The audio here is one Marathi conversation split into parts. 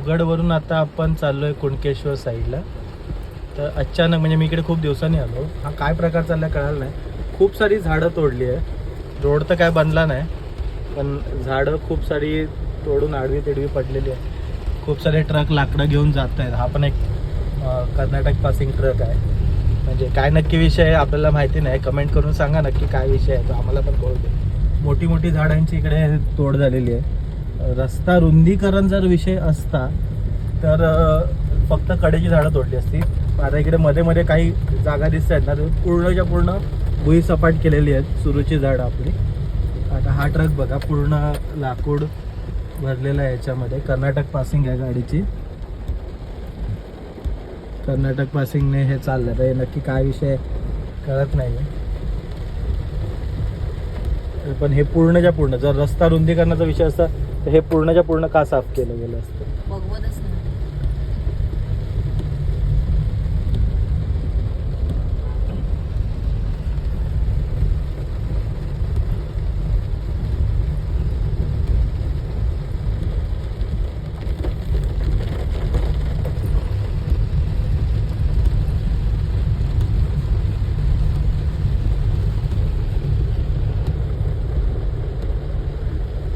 देवगडवरून आता आपण चाललोय कुणकेश्वर साईडला. तर अचानक म्हणजे मी इकडे खूप दिवसांनी आलो. हा काय प्रकार चाललाय कळालं नाही. खूप सारी झाडं तोडली आहे. रोड तर काय बनला नाही, पण झाडं खूप सारी तोडून आडवी तिडवी पडलेली आहे. खूप सारे ट्रक लाकडं घेऊन जात आहेत. हा पण एक कर्नाटक पासिंग ट्रक आहे. म्हणजे काय नक्की विषय आहे आपल्याला माहिती नाही. कमेंट करून सांगा नक्की काय विषय आहे, तो आम्हाला पण कळू दे. मोठी मोठी झाडांची इकडे तोड झालेली आहे. रस्ता रुंदीकरण जर विषय असता तर फक्त कडेची झाडं तोडली असती. आता इकडे मध्ये मध्ये काही जागा दिसत आहेत ना, पूर्णच्या पूर्ण भुई सपाट केलेली आहेत सुरूची झाडं आपली. आता हा ट्रक बघा पूर्ण लाकूड भरलेला आहे याच्यामध्ये. कर्नाटक पासिंग आहे गाडीची. कर्नाटक पासिंगने हे चाललं. तर नक्की काय विषय कळत नाही. पण हे पूर्णच्या पूर्ण जर रस्ता रुंदीकरणाचा विषय असता तर हे पूर्णच्या पूर्ण का साफ केलं गेलं असतं. बघवतच नाही.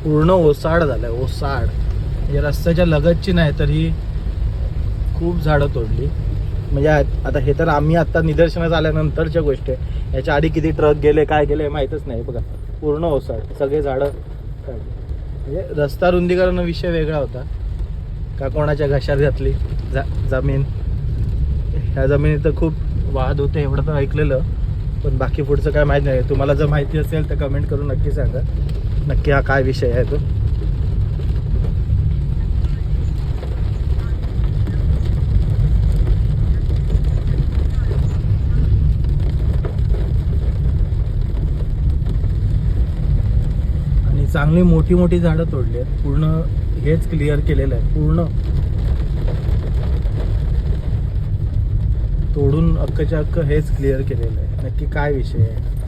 पूर्ण ओसाड झालाय. ओसाड म्हणजे रस्त्याच्या लगतची नाही तर ही खूप झाडं तोडली. म्हणजे आता हे तर आम्ही आता निदर्शनास आल्यानंतरच्या गोष्टी आहे. याच्या आधी किती ट्रक गेले काय गेले माहीतच नाही. बघा पूर्ण ओसाड, सगळे झाडं काढली. म्हणजे रस्ता रुंदीकरण विषय वेगळा होता का कोणाच्या घशात घातली जमीन. ह्या जमिनीत तर खूप वाद होते एवढं तर ऐकलेलं, पण बाकी पुढचं काय माहीत नाही. तुम्हाला जर माहिती असेल तर कमेंट करून नक्की सांगा नक्की हा काय विषय आहे तो. आणि चांगली मोठी मोठी झाडं तोडली आहेत. पूर्ण हेच क्लिअर केलेलं आहे. पूर्ण तोडून अख्खच्या अख्खं हेच क्लिअर केलेलं आहे. नक्की काय विषय आहे.